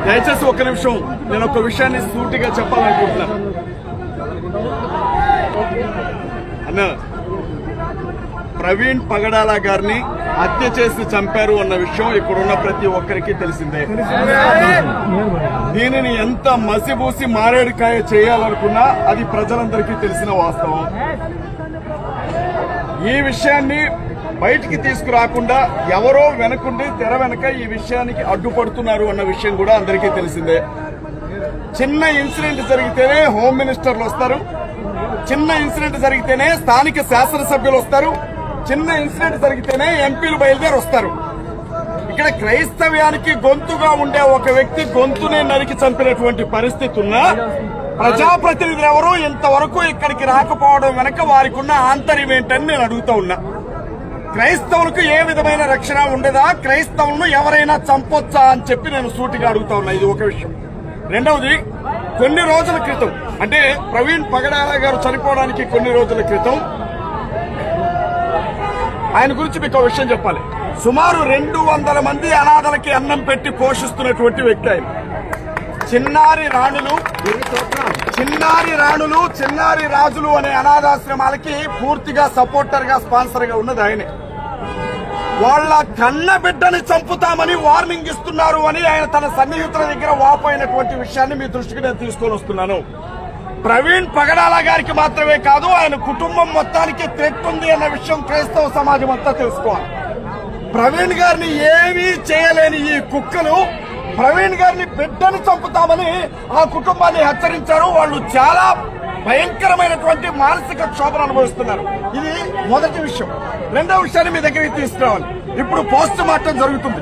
దయచేసి ఒక్క నిమిషం నేను ఒక విషయాన్ని సూటిగా చెప్పాలనుకుంటున్నాను. అన్న, ప్రవీణ్ పగడాల గారిని హత్య చేసి చంపారు అన్న విషయం ఇక్కడున్న ప్రతి ఒక్కరికి తెలిసిందే. దీనిని ఎంత మసిబూసి మారేడుకాయ చేయాలనుకున్నా అది ప్రజలందరికీ తెలిసిన వాస్తవం. ఈ విషయాన్ని బయటికి తీసుకురాకుండా ఎవరో వెనకుండి తెర వెనక ఈ విషయానికి అడ్డుపడుతున్నారు అన్న విషయం కూడా అందరికీ తెలిసిందే. చిన్న ఇన్సిడెంట్ జరిగితేనే హోమ్ మినిస్టర్లు వస్తారు, చిన్న ఇన్సిడెంట్ జరిగితేనే స్థానిక శాసనసభ్యులు వస్తారు, చిన్న ఇన్సిడెంట్ జరిగితేనే ఎంపీలు బయలుదేరి వస్తారు. ఇక్కడ క్రైస్తవ్యానికి గొంతుగా ఉండే ఒక వ్యక్తి గొంతునే నరికి చంపినటువంటి పరిస్థితి ఉన్నా ప్రజాప్రతినిధులు ఎవరు ఇంతవరకు ఇక్కడికి రాకపోవడం వెనక వారికి ఉన్న ఆంతర్యం ఏంటని నేను అడుగుతా ఉన్నా. క్రైస్తవులకు ఏ విధమైన రక్షణ ఉండదా? క్రైస్తవులను ఎవరైనా చంపొచ్చా అని చెప్పి నేను సూటిగా అడుగుతా ఉన్నా. ఇది ఒక విషయం. రెండవది, కొన్ని రోజుల క్రితం, అంటే ప్రవీణ్ పగడాల గారు చనిపోవడానికి కొన్ని రోజుల క్రితం ఆయన గురించి మీకు ఒక విషయం చెప్పాలి. సుమారు 200 మంది అనాథలకి అన్నం పెట్టి పోషిస్తున్నటువంటి వ్యక్తి ఆయన. చిన్నారి రాణులు చిన్నారి రాజులు అనే అనాథాశ్రమాలకి పూర్తిగా సపోర్టర్ గా స్పాన్సర్ గా ఉన్నది ఆయనే. వాళ్ళ కన్న బిడ్డని చంపుతామని వార్నింగ్ ఇస్తున్నారు అని ఆయన తన సన్నిహితుల దగ్గర వాపోయినటువంటి విషయాన్ని మీ దృష్టికి నేను తీసుకొని వస్తున్నాను. ప్రవీణ్ పగడాల గారికి మాత్రమే కాదు, ఆయన కుటుంబం మొత్తానికి థ్రెట్ ఉంది అన్న విషయం క్రైస్తవ సమాజం అంతా తెలుసుకోవాలి. ప్రవీణ్ గారిని ఏమీ చేయలేని ఈ కుక్కలు ప్రవీణ్ గారిని బిడ్డని చంపుతామని ఆ కుటుంబాన్ని హెచ్చరించారు. వాళ్ళు చాలా భయంకరమైనటువంటి మానసిక క్షోభను అనుభవిస్తున్నారు. ఇది మొదటి విషయం. రెండవ విషయాన్ని మీ దగ్గరికి తీసుకురావాలి. ఇప్పుడు పోస్ట్ మార్టం జరుగుతుంది,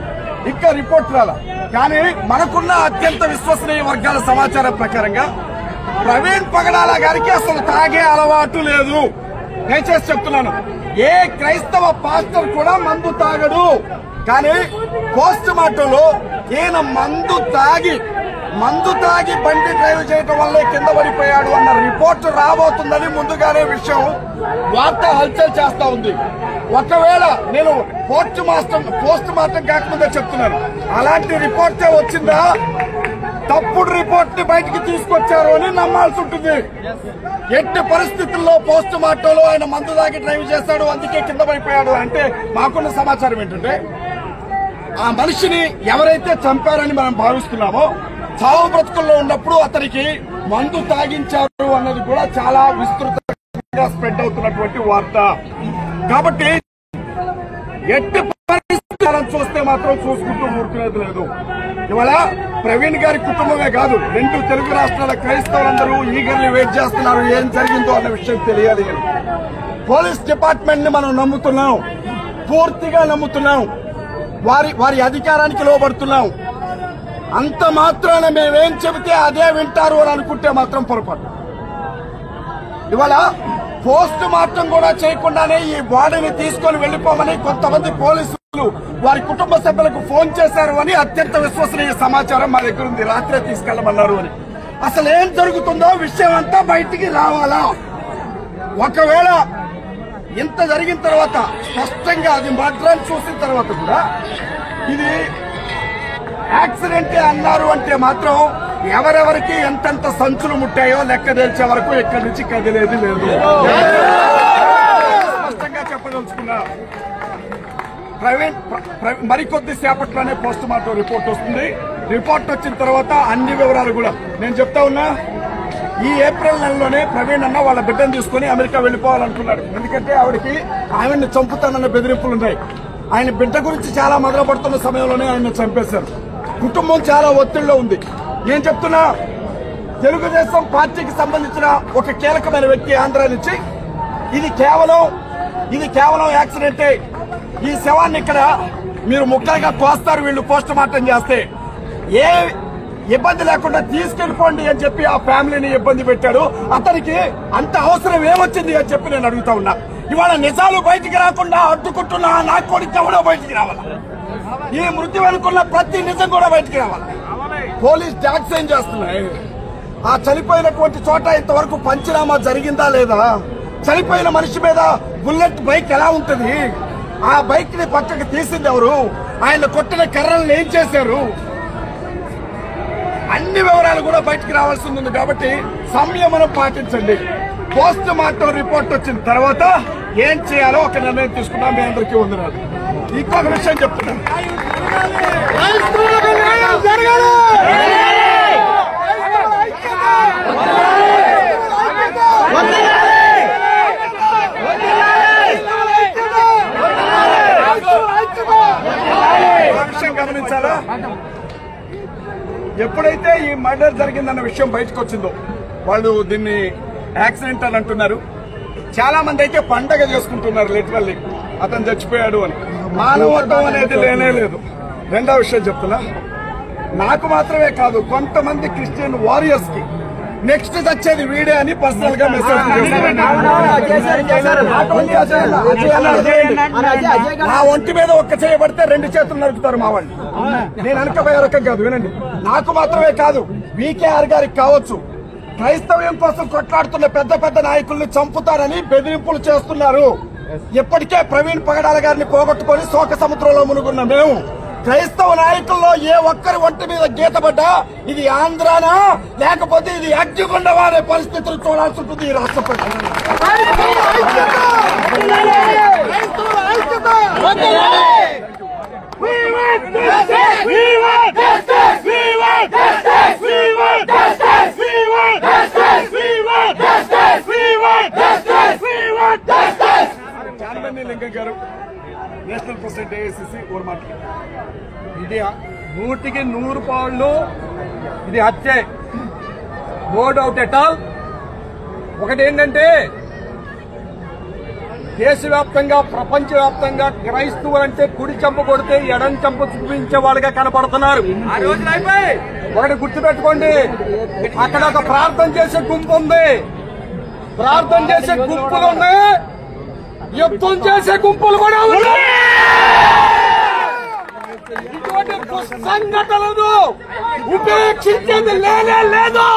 ఇంకా రిపోర్ట్ రాలా. కానీ మనకున్న అత్యంత విశ్వసనీయ వర్గాల సమాచారం ప్రకారంగా ప్రవీణ్ పగడాల గారికి అసలు తాగే అలవాటు లేదు. దయచేసి చెప్తున్నాను, ఏ క్రైస్తవ పాస్టర్ కూడా మందు తాగడు. కానీ పోస్ట్ మార్టంలో ఈయన మందు తాగి బండి డ్రైవ్ చేయడం వల్లే కింద పడిపోయాడు అన్న రిపోర్ట్ రాబోతుందని ముందుగానే విషయం వార్త హల్చల్ చేస్తా ఉంది. ఒకవేళ నేను పోస్ట్ మార్టం కాకముందే చెప్తున్నాను, అలాంటి రిపోర్టే వచ్చిందా తప్పుడు రిపోర్ట్ ని బయటికి తీసుకొచ్చారు అని నమ్మాల్సి ఉంటుంది. ఎట్టి పరిస్థితుల్లో పోస్ట్ మార్టంలో ఆయన మందు తాగి డ్రైవ్ చేశాడు, అందుకే కింద పడిపోయాడు అంటే మాకున్న సమాచారం ఏంటంటే ఆ మనిషిని ఎవరైతే చంపారని మనం భావిస్తున్నామో చావు బ్రతుకుల్లో ఉన్నప్పుడు అతనికి మందు తాగించారు అన్నది కూడా చాలా విస్తృతంగా స్ప్రెడ్ అవుతున్నటువంటి వార్త. కాబట్టి ఎట్టి పరిస్థితులను చూస్తే మాత్రం చూసుకుంటూ ఊరుకునేది లేదు. ఇవాళ ప్రవీణ్ గారి కుటుంబమే కాదు, 2 తెలుగు రాష్ట్రాల క్రైస్తవులందరూ ఈగర్లీ వెయిట్ చేస్తున్నారు ఏం జరిగిందో అన్న విషయం తెలియాలి. పోలీస్ డిపార్ట్మెంట్ ని మనం నమ్ముతున్నాం, పూర్తిగా నమ్ముతున్నాం, వారి అధికారానికి లోబడుతున్నాం. అంత మాత్రాన మేమేం చెబితే అదే వింటారు అని అనుకుంటే మాత్రం పొరపాటు. ఇవాళ పోస్ట్ మార్టం కూడా చేయకుండానే ఈ బాడీని తీసుకొని వెళ్లిపోమని కొంతమంది పోలీసులు వారి కుటుంబ సభ్యులకు ఫోన్ చేశారు అని అత్యంత విశ్వసనీయ సమాచారం మా దగ్గర ఉంది. రాత్రే తీసుకెళ్లమన్నారు అని. అసలు ఏం జరుగుతుందో విషయం అంతా బయటికి రావాలా? ఒకవేళ ఇంత జరిగిన తర్వాత స్పష్టంగా అది మర్డర్ చూసిన తర్వాత కూడా ఇది యాక్సిడెంటే అన్నారు అంటే మాత్రం ఎవరెవరికి ఎంతెంత సంచులు ముట్టాయో లెక్క తెలిసే వరకు ఇక్కడి నుంచి కదిలేది లేదు. స్పష్టంగా చెప్పదలుచుకున్నా. మరికొద్ది సేపట్లోనే పోస్ట్ మార్టం రిపోర్ట్ వస్తుంది. రిపోర్ట్ వచ్చిన తర్వాత అన్ని వివరాలు కూడా నేను చెప్తా ఉన్నా. ఈ ఏప్రిల్ నెలలోనే ప్రవీణ్ అన్న వాళ్ళ బిడ్డను తీసుకుని అమెరికా వెళ్లిపోవాలనుకున్నాడు. ఎందుకంటే ఆవిడ్ని చంపుతానన్న బెదిరింపులు ఉన్నాయి. ఆయన బిడ్డ గురించి చాలా మొదలుపడుతున్న సమయంలోనే ఆయన చంపేశారు. కుటుంబం చాలా ఒత్తిడిలో ఉంది. నేను చెప్తున్నా, తెలుగుదేశం పార్టీకి సంబంధించిన ఒక కీలకమైన వ్యక్తి ఆంధ్ర నుంచి ఇది కేవలం యాక్సిడెంటే, ఈ శవాన్ని ఇక్కడ మీరు ముక్కలుగా కోస్తారు వీళ్ళు పోస్ట్ మార్టం చేస్తే, ఏ ఇబ్బంది లేకుండా తీసుకెళ్లిపోండి అని చెప్పి ఆ ఫ్యామిలీని ఇబ్బంది పెట్టాడు. అతనికి అంత అవసరం ఏమొచ్చింది అని చెప్పి నేను అడుగుతా ఉన్నా. ఇవాళ నిజాలు బయటికి రాకుండా అడ్డుకుంటున్నా నాకు కొడుకు ఎవడో బయటికి రావాలా? ఈ మృత్యు అనుకున్న ప్రతి నిజం కూడా బయటికి రావాలి. పోలీస్ ట్యాక్స్ ఏం చేస్తున్నాయి? ఆ చనిపోయినటువంటి చోట ఇంతవరకు పంచనామా జరిగిందా లేదా? చనిపోయిన మనిషి మీద బుల్లెట్ బైక్ ఎలా ఉంటుంది? ఆ బైక్ ని పక్కకి తీసింది ఎవరు? ఆయన కొట్టిన కర్రలను ఏం చేశారు? అన్ని వివరాలు కూడా బయటికి రావాల్సి ఉంది. కాబట్టి సంయమనం పాటించండి. పోస్ట్ మార్టం రిపోర్ట్ వచ్చిన తర్వాత ఏం చేయాలో ఒక నిర్ణయం తీసుకున్నాం. మీ అందరికీ వందనాలు. ఇంకొక విషయం చెప్తున్నాను. విషయం గమనించాలా? ఎప్పుడైతే ఈ మర్డర్ జరిగిందన్న విషయం బయటకు వచ్చిందో వాళ్ళు దీన్ని యాక్సిడెంట్ అని అంటున్నారు. చాలా మంది అయితే పండగ చేసుకుంటున్నారు. లిటరల్లీ అతను చచ్చిపోయాడు అని. మానవత్వం అనేది లేనే లేదు. రెండో విషయం చెప్తున్నా, నాకు మాత్రమే కాదు కొంతమంది క్రిస్టియన్ వారియర్స్ కి నెక్స్ట్ వచ్చేది వీడే అని పర్సనల్ గా మెసేజ్ నా ఒంటి మీద ఒక్క చేయబడితే 2 చేతులు నరుకుతారు మా వాళ్ళు. నేను వెనకపోయే రకం కాదు. వినండి, నాకు మాత్రమే కాదు VKR గారికి కావచ్చు, క్రైస్తవ్యం కోసం కొట్లాడుతున్న పెద్ద పెద్ద నాయకుల్ని చంపుతారని బెదిరింపులు చేస్తున్నారు. ఇప్పటికే ప్రవీణ్ పగడాల గారిని పోగొట్టుకుని శోక సముద్రంలో మునుగున్న మేము క్రైస్తవ నాయకుల్లో ఏ ఒక్కరి ఒంటి మీద గీతపడ్డా ఇది ఆంధ్రానా లేకపోతే ఇది అగ్గికొండవా అనే పరిస్థితులు చూడాల్సి ఉంటుంది ఈ రాష్ట్ర ప్రజలు. లింగం గారు, నేషనల్ ప్రెసిడెంట్ AICC ఓర్ మాట్లాడారు. ఇది 100కి 100 పాళ్ళు ఇది హత్యే, నో డౌట్ ఎట్ ఆల్. ఒకటి ఏంటంటే దేశవ్యాప్తంగా ప్రపంచవ్యాప్తంగా క్రైస్తవులంటే కుడి చంప కొడితే ఎడం చంప చూపించే వాళ్ళుగా కనపడుతున్నారు. ఒకటి గుర్తుపెట్టుకోండి, అక్కడ ఒక ప్రార్థన చేసే గుంపు ఉంది, ప్రార్థన చేసే గుంపులు ఉన్నాయి, యుద్ధం చేసే గుంపులు కూడా ఉన్నాయి. ఇటువంటి సంఘటనలు ఉపేక్షించేది లేనే లేదు.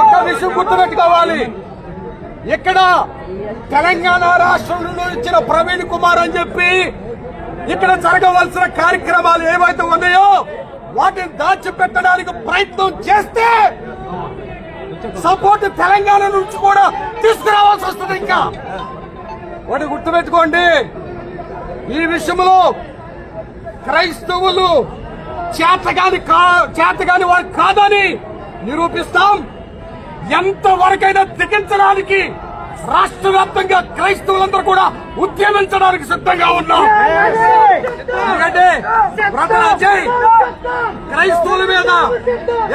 ఒక్క విషయం గుర్తుపెట్టుకోవాలి, ఇక్కడ తెలంగాణ రాష్ట్రం నుండి ఇచ్చిన ప్రవీణ్ కుమార్ అని చెప్పి ఇక్కడ జరగవలసిన కార్యక్రమాలు ఏవైతే ఉన్నాయో వాటిని దాచిపెట్టడానికి ప్రయత్నం చేస్తే సపోర్ట్ తెలంగాణ నుంచి కూడా తీసుకురావాల్సి వస్తుంది. ఇంకా ఒకటి గుర్తుపెట్టుకోండి, ఈ విషయంలో క్రైస్తవులు చేతగాని వారు కాదని నిరూపిస్తాం. ఎంతవరకైనా తెగించడానికి రాష్ట్ర వ్యాప్తంగా క్రైస్తవులందరూ కూడా ఉద్యమించడానికి సిద్ధంగా ఉన్నాం. ఎందుకంటే క్రైస్తవుల మీద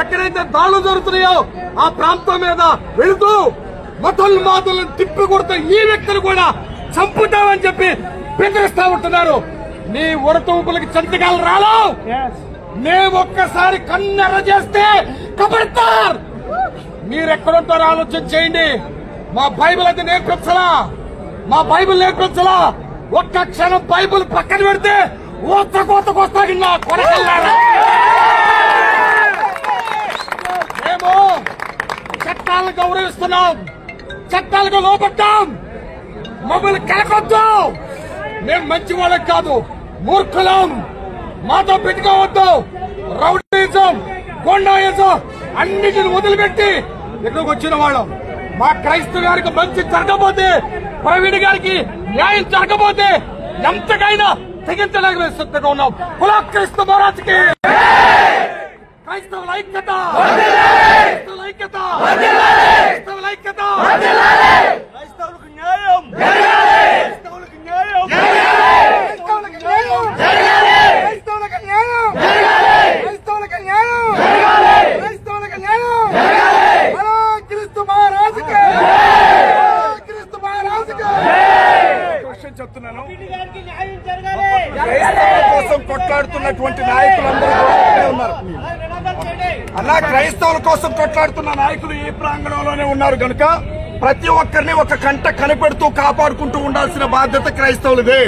ఎక్కడైతే దాడులు జరుగుతున్నాయో ఆ ప్రాంతం మీద వెళుతూ మతోన్మాదులను తిప్పి కొడుతూ ఈ వ్యక్తులు కూడా చంపుతామని చెప్పి బెదిరిస్తా ఉంటున్నారు. నీ ఉడతూపులకి చంతకాలు రాలో, మేము ఒక్కసారి కన్నెర్ర చేస్తే కబడతారు. మీరెక్కడుంటారో ఆలోచన చేయండి. మా బైబిల్ అయితే నేర్పించలా, మా బైబిల్ నేర్పించలా. ఒక్క క్షణం బైబిల్ పక్కన పెడితే కోతకొస్తాగిన్నా కొరకల్లారా. మేము చట్టాలను గౌరవిస్తున్నాం, చట్టాలకు లోపడ్డాం. మమ్మల్ని కలకొద్దు. మేము మంచి వాళ్ళకి కాదు, మూర్ఖులం. మాతో పెట్టుకోవద్దు. రౌడీజం, గొండాయిజం అన్నిటిని వదిలిపెట్టి ఇక్కడికి వచ్చిన వాళ్ళం. మా క్రైస్తవ గారికి మంచి జరగబోతే, ప్రవీణ్ గారికి న్యాయం జరగబోతే ఎంతకైనా తెగించడానికి సిద్ధంగా ఉన్నాం. కులా క్రైస్తవ మహారాజుకి క్రైస్తవుల ఐక్యత, క్రైస్తవుల ఐక్యత, క్రైస్తవుల ఐక్యత, క్రైస్తవులకు న్యాయం, క్రైస్తవులకు న్యాయం, క్రైస్తవులకు న్యాయం, క్రైస్తవులకు న్యాయం, క్రైస్తవులకు న్యాయం, క్రైస్తవులకు న్యాయం. హలో క్రీస్తు మహారాజుకి, క్రీస్తు మహారాజుకి క్వశ్చన్ చెప్తున్నాను. క్రైస్తవుల కోసం కొట్లాడుతున్నటువంటి నాయకులందరూ ఉన్నారు అలా. క్రైస్తవుల కోసం కొట్లాడుతున్న నాయకులు ఈ ప్రాంగణంలోనే ఉన్నారు కనుక ప్రతి ఒక్కరిని ఒక కంట కనిపెడుతూ కాపాడుకుంటూ ఉండాల్సిన బాధ్యత క్రైస్తవులదే.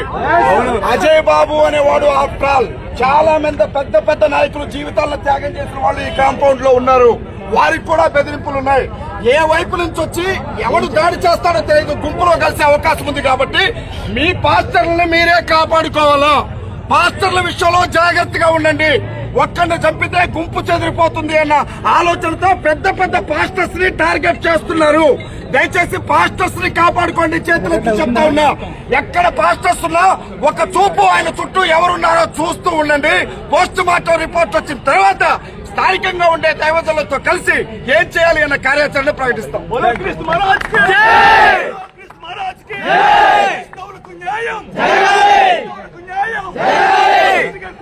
అజయ్ బాబు అనేవాడు ఆఫ్టర్ ఆల్ చాలా మంది పెద్ద పెద్ద నాయకులు జీవితాలను త్యాగం చేసిన వాళ్ళు ఈ కాంపౌండ్ లో ఉన్నారు. వారికి కూడా బెదిరింపులు ఉన్నాయి. ఏ వైపు నుంచి వచ్చి ఎవడు దాడి చేస్తాడో తెలియదు, గుంపులో కలిసే అవకాశం ఉంది. కాబట్టి మీ పాస్టర్లను మీరే కాపాడుకోవాలా. పాస్టర్ల విషయంలో జాగ్రత్తగా ఉండండి. ఒక్కడిని చంపితే గుంపు చెదిరిపోతుంది అన్న ఆలోచనతో పెద్ద పెద్ద పాస్టర్స్ ని టార్గెట్ చేస్తున్నారు. దయచేసి పాస్టర్స్ ని కాపాడుకోండి. చేతులెత్తి చెప్తా ఉన్నా, ఎక్కడ పాస్టర్స్ ఉన్నా ఒక చూపు ఆయన చుట్టూ ఎవరున్నారో చూస్తూ ఉండండి. పోస్ట్ మార్టం రిపోర్ట్ వచ్చిన తర్వాత స్థానికంగా ఉండే దైవజనులతో కలిసి ఏం చేయాలి అన్న కార్యాచరణ ప్రకటిస్తాం.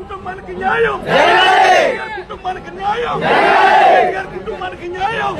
కుటుంబానికి న్యాయం, కుటుంబానికి న్యాయం, కుటుంబానికి న్యాయం.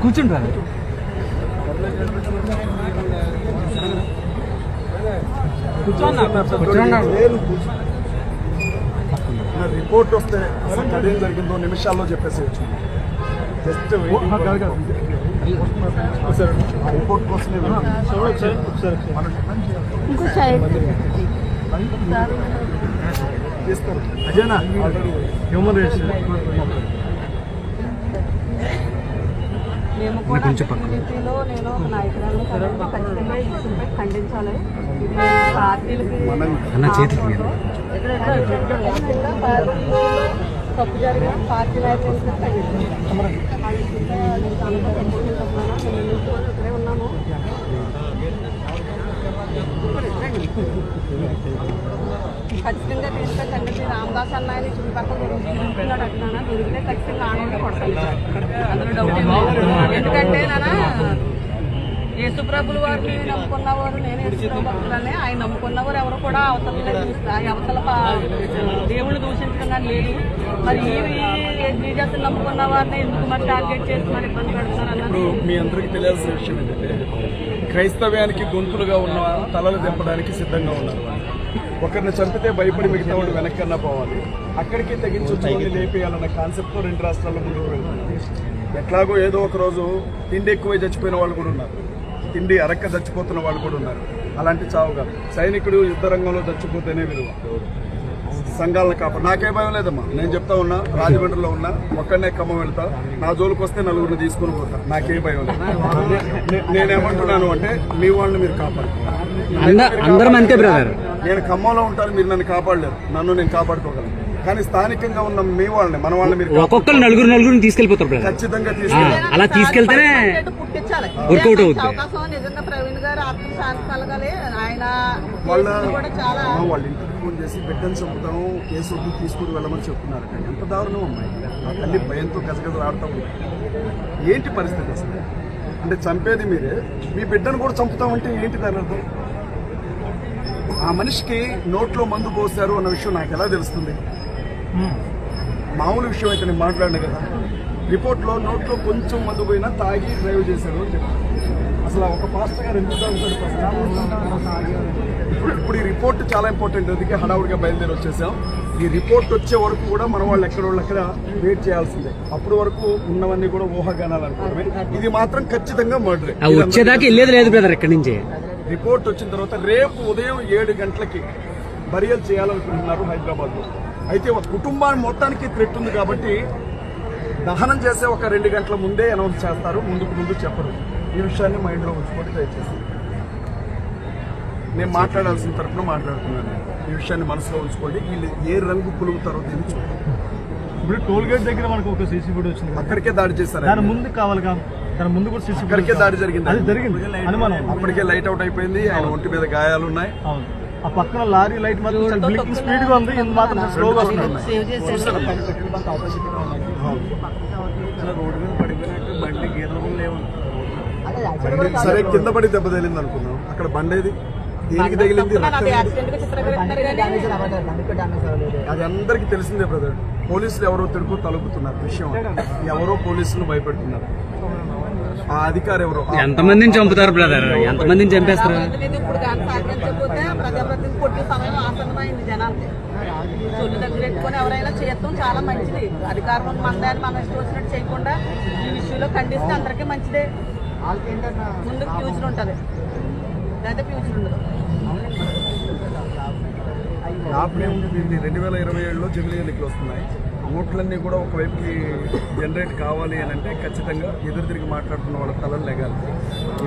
కూర్చుంటా రిపోర్ట్ వస్తే అసలు ఏం జరిగిందో నిమిషాల్లో చెప్పేసేయచ్చు. జస్ట్ రిపోర్ట్ కోసమే చేస్తారు. అజేనా హ్యూమన్ రైట్స్ మేము కూడా టీడీపీలో నేను ఒక నాయకురాలు ఖచ్చితంగా ఇసుపై ఖండించాలి. పార్టీలకి తప్పు జరిగిన పార్టీ నాయకులు ఇక్కడే ఉన్నాము. ఖచ్చితంగా తీసుకెళ్ళండి. రామదాస్ అన్నాయని చుట్టుపక్కల దొరుకుతున్నాడు అంటున్నా, దొరికితే ఖచ్చితంగా ఆనందం కొడతాను, అందులో డౌట్ ఏం లేదు. ఎందుకంటే నాన్న యేసుప్రభుల వారిని నమ్ముకున్నవారు, నేను యేసుప్రభులని, ఆయన నమ్ముకున్నవారు ఎవరు కూడా అవతల దేవుళ్ళు దూషించడం కానీ లేదు. మరి జీజస్ నమ్ముకున్న వారిని ఎందుకు మరి టార్గెట్ చేసి మరి ఇబ్బంది పెడుతున్నారు అన్నది మీ అందరికీ తెలియాల్సిన విషయం ఏంటంటే, క్రైస్తవ్యానికి గొంతులుగా ఉన్న తలలు దింపడానికి సిద్ధంగా ఉన్నారు. ఒకరిని చంపితే భయపడి మిగతా వాడు వెనక్కన్నా పోవాలి, అక్కడికి తెగించి లేపేయాలన్న కాన్సెప్ట్తో రెండు రాష్ట్రాల్లో ముందుకు వెళ్తున్నారు. ఎట్లాగో ఏదో ఒక రోజు తిండి ఎక్కువై చచ్చిపోయిన వాళ్ళు కూడా ఉన్నారు, తిండి అరక్క చచ్చిపోతున్న వాళ్ళు కూడా ఉన్నారు. అలాంటి చావుగా సైనికుడు యుద్ధ రంగంలో చచ్చిపోతేనే విలువ. సంఘాలను కాపాడు. నాకే భయం లేదమ్మా, నేను చెప్తా ఉన్నా, రాజమండ్రిలో ఉన్నా, ఒక్కడనే ఖమ్మం వెళ్తా, నా జోలికి వస్తే నలుగురిని తీసుకుని పోతా, నాకే భయం లేదు. నేనేమంటున్నాను అంటే, మీ వాళ్ళని మీరు కాపాడుకోవాలి. నేను ఖమ్మంలో ఉంటాను, మీరు నన్ను కాపాడలేరు, నన్ను నేను కాపాడుకోగలను. కానీ స్థానికంగా ఉన్న మీ వాళ్ళని, మన వాళ్ళని మీరు ఒక్కొక్కరు నలుగురిని తీసుకెళ్లిపోతారు. ఖచ్చితంగా తీసుకెళ్ళి అలా తీసుకెళ్తేనే వర్కౌట్ అవుతుంది. నిజంగా ప్రవీణ్ గారు ఆత్మ శాంతి కలగాలి. ఆయన వాళ్ళ ఇంటికి ఫోన్ చేసి బిడ్డను చంపుతాము, కేసు తీసుకుని వెళ్ళమని చెప్తున్నారు. ఎంత దారుణం అమ్మాయి, ఆ తల్లి భయంతో గజగజలు ఆడుతూ ఉంటారు. ఏంటి పరిస్థితి అసలు? అంటే చంపేది మీరే, మీ బిడ్డను కూడా చంపుతామంటే ఏంటి దాని అర్థం? ఆ మనిషికి నోట్లో మందు పోసారు అన్న విషయం నాకు ఎలా తెలుస్తుంది? మామూలు విషయం అయితే నేను మాట్లాడినా కదా. రిపోర్ట్లో నోట్లో కొంచెం మందు పోయినా తాగి డ్రైవ్ చేశాడు అని చెప్పారు. అసలు ఒక పాస్టర్ గారు ఎందుకు తాగుతాడు? ఇప్పుడు ఈ రిపోర్ట్ చాలా ఇంపార్టెంట్, అందుకే హడావుడిగా బయలుదేరి వచ్చేసాం. ఈ రిపోర్ట్ వచ్చే వరకు కూడా మన వాళ్ళు ఎక్కడ వెయిట్ చేయాల్సిందే. అప్పటి వరకు ఉన్నవన్నీ కూడా ఊహాగానాలు అనుకోవడమే. ఇది మాత్రం ఖచ్చితంగా మర్డర్. వచ్చేదాకా వెళ్ళేది లేదు బ్రదర్ ఇక్కడి నుంచి. రిపోర్ట్ వచ్చిన తర్వాత రేపు ఉదయం 7 గంటలకి బరియల్ చేయాలనుకుంటున్నారు హైదరాబాద్ లో. అయితే ఒక కుటుంబాన్ని మొత్తానికి థ్రెట్ ఉంది కాబట్టి దహనం చేసే ఒక 2 గంటల ముందే అనౌన్స్ చేస్తారు, ముందు చెప్పరు. ఈ విషయాన్ని మైండ్ లో ఉంచుకోండి దయచేసి. నేను మాట్లాడాల్సిన తరఫున మాట్లాడుతున్నాను. ఈ విషయాన్ని మనసులో ఉంచుకోండి. వీళ్ళు ఏ రంగు పులుగుతారో తెలుసు. ఇప్పుడు టోల్ గేట్ దగ్గర మనకు ఒక సీసీ ఫుటేజ్ వచ్చింది, అక్కడికే దాడి చేశారు. దాని ముందు కావాలిగా, దాని ముందు కూడా సీసీ అక్కడికే దాడి జరిగింది. అది జరిగింది అనుమానం. అప్పటికే లైట్ అవుట్ అయిపోయింది. ఆయన ఒంటి మీద గాయాలు ఉన్నాయి. అవును, ఆ పక్కన లారీ లైట్ మాత్రం బ్లింకింగ్ స్పీడ్ గా ఉంది, ఇది మాత్రం స్లోగా వస్తుంది. రోడ్డు మీద పడిపోయినట్టు బండి గీతలు లేవు. సరే కింద పడి దెబ్బ తగిలింది అనుకున్నాం. అక్కడ బండేది దేనికి తగిలింది? అది అందరికీ తెలిసిందే బ్రదర్. పోలీసులు ఎవరో తిరుగు తలుపుతున్నారు విషయం. ఎవరో పోలీసులు భయపెడుతున్నారు. ఆ అధికారి ఎవరో. ఎంతమందిని చంపుతారు బ్రదర్? ఎంతమందిని చంపేస్తారు? ఇప్పుడు సహకరించకపోతే ప్రజాప్రతినిధి కొట్టే సమయం ఆసన్నమైంది జనాలకి. చొల్లు దగ్గర పెట్టుకొని ఎవరైనా చేయటం చాలా మంచిది. అధికారం మందాన్ని మనం ఇష్టం వచ్చినట్టు చేయకుండా ఈ విషయంలో ఖండిస్తే అందరికీ మంచిదే. ముందుకు ఫ్యూచర్ ఉంటుంది, లేదా ఫ్యూచర్ ఉండదు. 2027లో జమిలీ ఎన్నికలు వస్తున్నాయి. ఓట్లన్నీ కూడా ఒకవైపుకి జనరేట్ కావాలి అని అంటే ఖచ్చితంగా ఎదురు తిరిగి మాట్లాడుతున్న వాళ్ళ తలలు లెగాలి.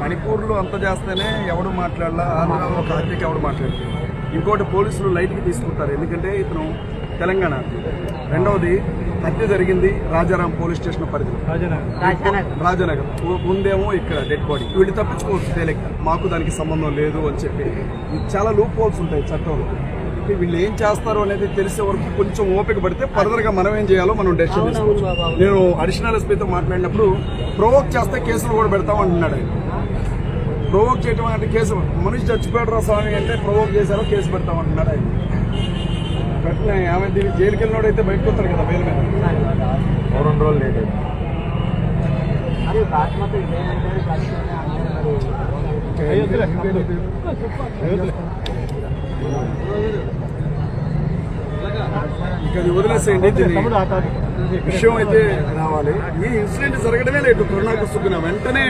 మణిపూర్లో అంత చేస్తేనే ఎవడు మాట్లాడాలా, ఆంధ్రాలో ఒక హత్యకి ఎవడు మాట్లాడుతుంది. ఇంకోటి పోలీసులు లైట్కి తీసుకుంటారు, ఎందుకంటే ఇతను తెలంగాణ. రెండవది హత్య జరిగింది రాజారాం పోలీస్ స్టేషన్ పరిధిలో, రాజానగర్. ముందేమో ఇక్కడ డెడ్ బాడీ. వీళ్ళు తప్పించుకోవచ్చు తేలిక, మాకు దానికి సంబంధం లేదు అని చెప్పి. చాలా లూప్ హోల్స్ ఉంటాయి చట్టంలో. వీళ్ళు ఏం చేస్తారు అనేది తెలిసే వరకు కొంచెం ఓపిక పడితే ఫర్దర్ గా మనం ఏం చేయాలో మనం డెసిషన్ తీసుకోవచ్చు. నేను అడిషనల్ ఎస్పీతో మాట్లాడినప్పుడు ప్రొవోక్ చేస్తే కేసులు కూడా పెడతాం అంటున్నాడు ఆయన. ప్రొవోక్ చేయడం అంటే కేసు, మనిషి చచ్చిపోయాడు రా స్వామి అంటే ప్రొవోక్ చేశారో కేసు పెడతాం అంటున్నాడు ఆయన. పెట్టిన ఆమె దీనికి జైలుకి వెళ్ళినోడు అయితే బయటకు వస్తాడు కదా బెయిల్ మీద. 2 రోజులు లేట్ అయింది. ఇక అది వదిలేసేయండి. విషయం అయితే రావాలి. ఈ ఇన్సిడెంట్ జరగడమే లేటు. కరుణాకృష్ణ వెంటనే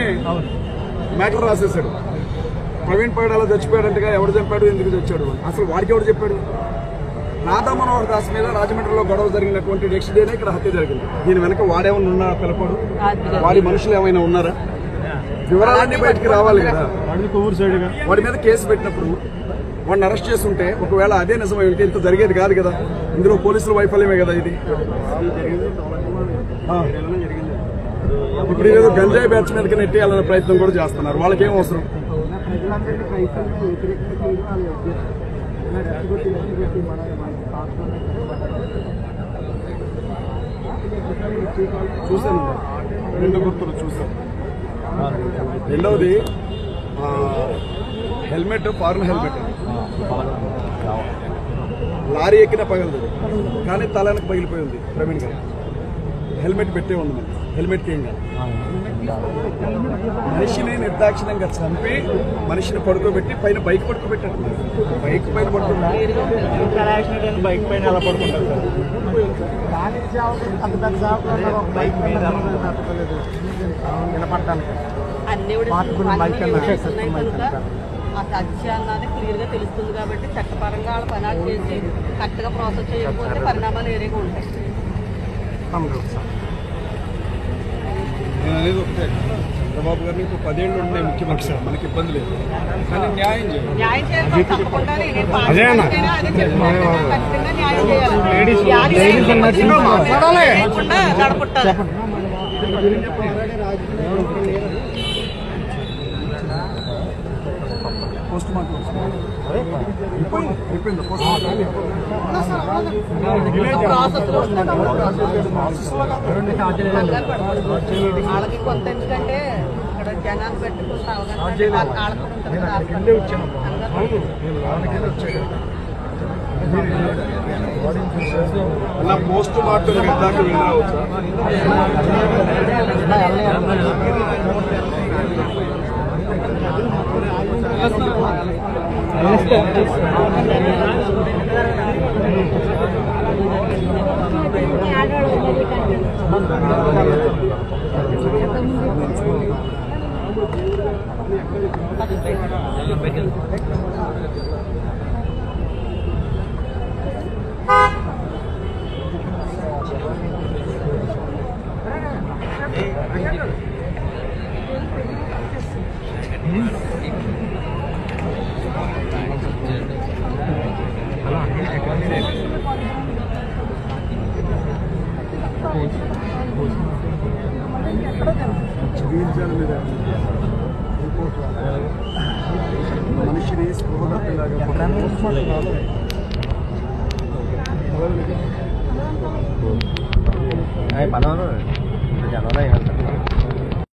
మ్యాటర్ రాసేశాడు. ప్రవీణ్ పైడాలో చచ్చిపోయాడంటగా, ఎవడు చెప్పాడు, ఎందుకు చచ్చాడు, అసలు వాడికి ఎవడు చెప్పాడు? రాధా మనోహర్ దాస్ మీద రాజమండ్రిలో గొడవ జరిగినటువంటి నెక్స్ట్ డేనే ఇక్కడ హత్య జరిగింది. దీని వెనక వాడేమన్నా ఉన్నారా పిలపడు? వాడి మనుషులు ఏమైనా ఉన్నారా? వివరాలన్నీ బయటికి రావాలి కదా. వాడి మీద కేసు పెట్టినప్పుడు వాడిని అరెస్ట్ చేస్తుంటే ఒకవేళ అదే నిజమై ఉంటే ఇంత జరిగేది కాదు కదా. ఇందులో పోలీసుల వైఫల్యమే కదా ఇది. ఇప్పుడు ఏదో గంజాయి బ్యాచ్ మీదకి నెట్టేయాలనే ప్రయత్నం కూడా చేస్తున్నారు. వాళ్ళకేం అవసరం? చూశాను, 2 గుర్తులు చూశాను. రెండవది హెల్మెట్, ఫారెన్ హెల్మెట్. లారీ ఎక్కిన పగలదు కానీ తలానికి పగిలిపోయి ఉంది ప్రవీణ్ గారు. హెల్మెట్ పెట్టే ఉంది మనకి. హెల్మెట్కి ఏం కాదు. మనిషిని నిర్దాక్షిణ్యంగా చంపి మనిషిని పడుకోబెట్టి పైన బైక్ పడుకోబెట్టారు. బైక్ పైన పడుకుంటారు. బైక్ పైన ఎలా పడుకుంటారు సార్? అన్ని ఆ హత్య అన్నది క్లియర్ గా తెలుస్తుంది కాబట్టి చట్టపరంగా వాళ్ళ పని చేసి కరెక్ట్ గా ప్రాసెస్ చేయకపోతే పరిణామాలు వేరేగా ఉంటాయి. నేను అనేది ఒకటే, చంద్రబాబు గారిని ఇప్పుడు 10 ఏళ్ళు ఉండే ముఖ్యమంత్రి, మనకి ఇబ్బంది లేదు. కానీ న్యాయం చేయాలి. న్యాయం చేయాలి తప్పకుండా. ఖచ్చితంగా న్యాయం చేయాలి. గడపుట్టాలి. పోస్ట్ మార్టం అయిపోయింది. పోస్ట్ మార్టం వాళ్ళకి కొంత ఎందుకంటే ఇక్కడ జనాలు పెట్టుకుంటా కాళ్ళకు ఉంటుంది. అన్న పోస్ట్ మార్టం దాకా వెళ్ళరావచ్చా? మనిషిని స్పృహ పదవులు జనంలో